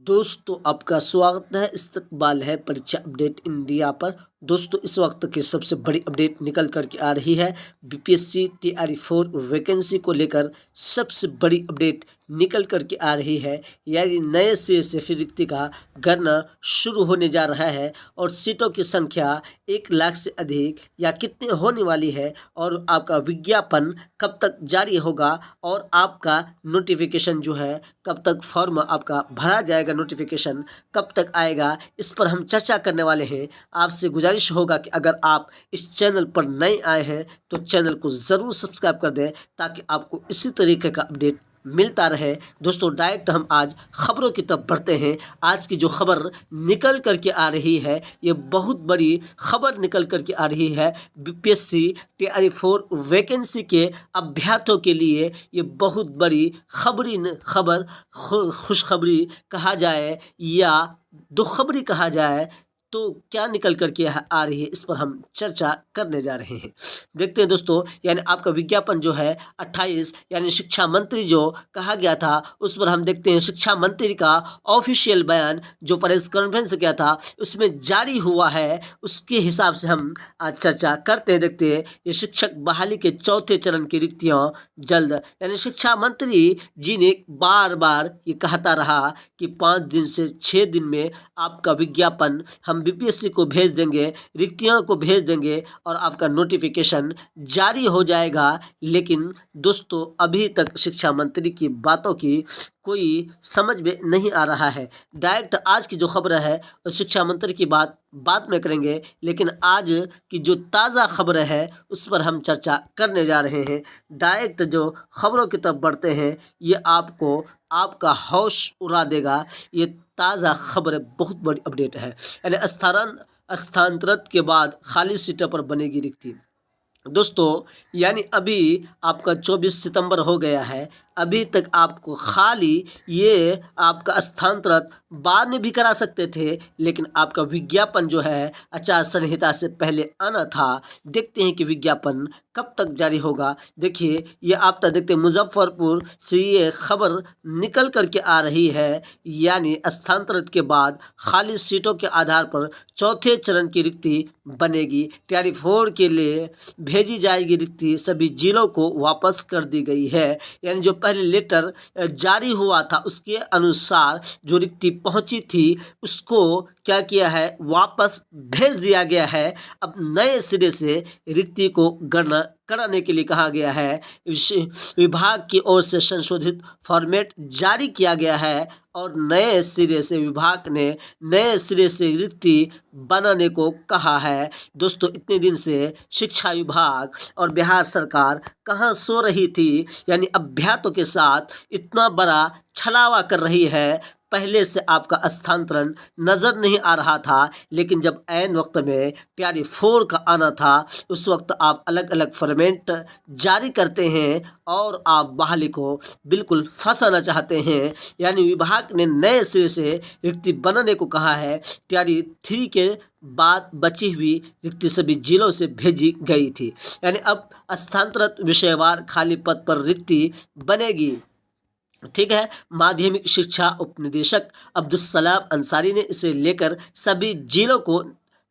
दोस्तों आपका स्वागत है। इस्तकबाल है परीक्षा अपडेट इंडिया पर। दोस्तों इस वक्त की सबसे बड़ी अपडेट निकल कर के आ रही है। बीपीएससी टीआरई 4 वैकेंसी को लेकर सबसे बड़ी अपडेट निकल कर के आ रही है। यानी नए सिरे से फिर रिक्ति का गणना शुरू होने जा रहा है और सीटों की संख्या 1 लाख से अधिक या कितनी होने वाली है और आपका विज्ञापन कब तक जारी होगा और आपका नोटिफिकेशन जो है कब तक फॉर्म आपका भरा जाएगा, नोटिफिकेशन कब तक आएगा, इस पर हम चर्चा करने वाले हैं। आपसे गुजारिश होगा कि अगर आप इस चैनल पर नए आए हैं तो चैनल को ज़रूर सब्सक्राइब कर दें ताकि आपको इसी तरीके का अपडेट मिलता रहे। दोस्तों डायरेक्ट हम आज खबरों की तरफ बढ़ते हैं। आज की जो खबर निकल कर के आ रही है ये बहुत बड़ी खबर निकल कर के आ रही है। बीपीएससी टीआरई 4 वैकेंसी के अभ्यर्थियों के लिए ये बहुत बड़ी खबर खुशखबरी कहा जाए या दुखबरी कहा जाए तो क्या निकल कर के आ रही है, इस पर हम चर्चा करने जा रहे हैं। देखते हैं दोस्तों, यानी आपका विज्ञापन जो है 28 यानी शिक्षा मंत्री जो कहा गया था उस पर हम देखते हैं शिक्षा मंत्री का ऑफिशियल बयान जो प्रेस कॉन्फ्रेंस किया था उसमें जारी हुआ है। उसके हिसाब से हम आज चर्चा करते हैं। देखते हैं ये शिक्षक बहाली के चौथे चरण की रिक्तियां जल्द, यानी शिक्षा मंत्री जी ने बार बार ये कहता रहा कि 5 दिन से 6 दिन में आपका विज्ञापन हम बीपीएससी को भेज देंगे, रिक्तियों को भेज देंगे और आपका नोटिफिकेशन जारी हो जाएगा। लेकिन दोस्तों अभी तक शिक्षा मंत्री की बातों की कोई समझ में नहीं आ रहा है। डायरेक्ट आज की जो खबर है शिक्षा मंत्री की बात बाद में करेंगे, लेकिन आज की जो ताज़ा खबर है उस पर हम चर्चा करने जा रहे हैं। डायरेक्ट जो खबरों की तरफ बढ़ते हैं ये आपको आपका होश उड़ा देगा। ये ताज़ा खबर है, बहुत बड़ी अपडेट है। यानी स्थानांतरित के बाद खाली सीटों पर बनेगी रिक्ति। दोस्तों यानी अभी आपका 24 सितंबर हो गया है, अभी तक आपको खाली ये आपका स्थानांतरित बाद में भी करा सकते थे, लेकिन आपका विज्ञापन जो है आचार संहिता से पहले आना था। देखते हैं कि विज्ञापन कब तक जारी होगा। देखिए ये आप तक देखते हैं मुजफ्फरपुर से ये खबर निकल करके आ रही है। यानी स्थानांतरित के बाद खाली सीटों के आधार पर चौथे चरण की रिक्ति बनेगी। टीआरई 4 के लिए भेजी जाएगी रिक्ति सभी जिलों को वापस कर दी गई है। यानी जो पहले लेटर जारी हुआ था उसके अनुसार जो रिक्ति पहुंची थी उसको क्या किया है, वापस भेज दिया गया है। अब नए सिरे से रिक्ति को गणना कराने के लिए कहा गया है। विभाग की ओर से संशोधित फॉर्मेट जारी किया गया है और नए सिरे से विभाग ने नए सिरे से रिक्ति बनाने को कहा है। दोस्तों इतने दिन से शिक्षा विभाग और बिहार सरकार कहाँ सो रही थी, यानी अभ्यर्थियों के साथ इतना बड़ा छलावा कर रही है। पहले से आपका स्थानांतरण नज़र नहीं आ रहा था, लेकिन जब ऐन वक्त में टीआरई 4 का आना था उस वक्त आप अलग अलग फॉर्मेट जारी करते हैं और आप बहाली को बिल्कुल फंसाना चाहते हैं। यानी विभाग ने नए सिरे से रिक्ति बनाने को कहा है। टीआरई 3 के बाद बची हुई रिक्ति सभी जिलों से भेजी गई थी। यानी अब स्थानांतरित विषयवार खाली पद पर रिक्ति बनेगी। ठीक है, माध्यमिक शिक्षा उपनिदेशक अब्दुल सलाम अंसारी ने इसे लेकर सभी जिलों को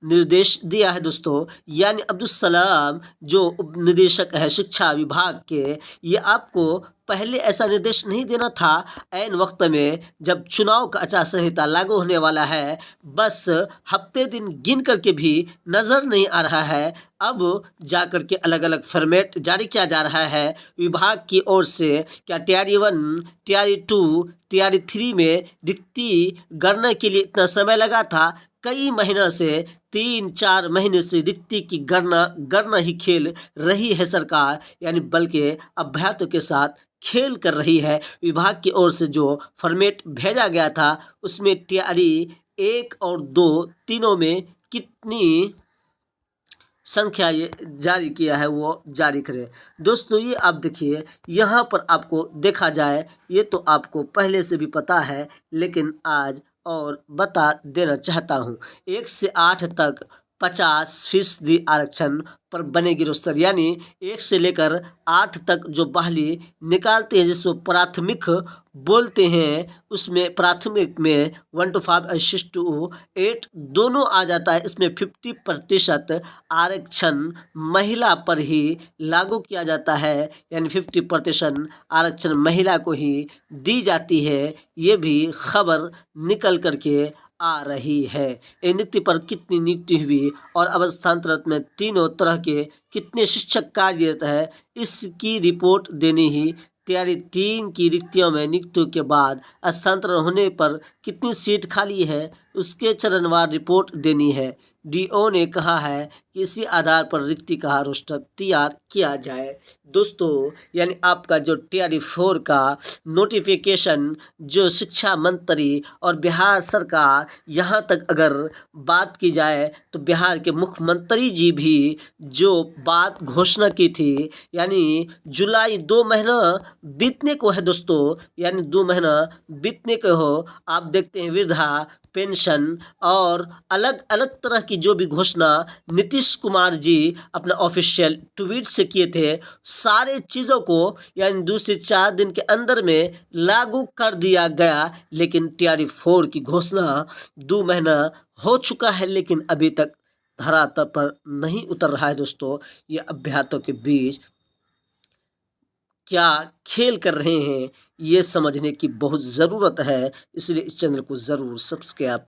निर्देश दिया है। दोस्तों यानी अब्दुल सलाम जो उपनिदेशक है शिक्षा विभाग के, ये आपको पहले ऐसा निर्देश नहीं देना था। ऐन वक्त में जब चुनाव का आचार संहिता लागू होने वाला है, बस हफ्ते दिन गिन करके भी नज़र नहीं आ रहा है। अब जा कर के अलग अलग फॉर्मेट जारी किया जा रहा है विभाग की ओर से। क्या टीआरई 1, टीआरई 2, टीआरई 3 में रिक्ति गणना के लिए इतना समय लगा था? कई महीनों से 3-4 महीने से रिक्ति की गणना ही खेल रही है सरकार, यानी बल्कि अभ्यर्थियों के साथ खेल कर रही है। विभाग की ओर से जो फॉर्मेट भेजा गया था उसमें टीआरई 1 और 2 तीनों में कितनी संख्या ये जारी किया है वो जारी करें। दोस्तों ये आप देखिए यहाँ पर आपको देखा जाए, ये तो आपको पहले से भी पता है लेकिन आज और बता देना चाहता हूँ। 1 से 8 तक 50% आरक्षण पर बनेगी रोस्टर। यानी 1 से लेकर 8 तक जो बहाली निकालते हैं जिसको प्राथमिक बोलते हैं, उसमें प्राथमिक में 1 to 5 और 6 to 8 दोनों आ जाता है। इसमें 50% आरक्षण महिला पर ही लागू किया जाता है, यानी 50% आरक्षण महिला को ही दी जाती है। ये भी खबर निकल करके आ रही है। नियुक्ति पर कितनी नियुक्ति हुई और अब स्थानांतरित में तीनों तरह के कितने शिक्षक कार्यरत है, इसकी रिपोर्ट देनी ही तैयारी। 3 की रिक्तियों में नियुक्तियों के बाद स्थानांतरण होने पर कितनी सीट खाली है, उसके चरणवार रिपोर्ट देनी है। डीओ ने कहा है कि इसी आधार पर रिक्ति का रोस्टर तैयार किया जाए। दोस्तों, यानी आपका जो टीआरई 4 का नोटिफिकेशन जो शिक्षा मंत्री और बिहार सरकार, यहाँ तक अगर बात की जाए तो बिहार के मुख्यमंत्री जी भी जो बात घोषणा की थी, यानी जुलाई 2 महीना बीतने को है दोस्तों, यानी 2 महीना बीतने को हो। आप देखते हैं वृद्धा पेंशन और अलग अलग तरह की जो भी घोषणा नीतीश कुमार जी अपना ऑफिशियल ट्वीट से किए थे, सारे चीज़ों को यानी 2 से 4 दिन के अंदर में लागू कर दिया गया। लेकिन टीआरई 4 की घोषणा 2 महीना हो चुका है, लेकिन अभी तक धरातल पर नहीं उतर रहा है। दोस्तों, ये अभ्यर्थियों के बीच क्या खेल कर रहे हैं, ये समझने की बहुत ज़रूरत है। इसलिए इस चैनल को ज़रूर सब्सक्राइब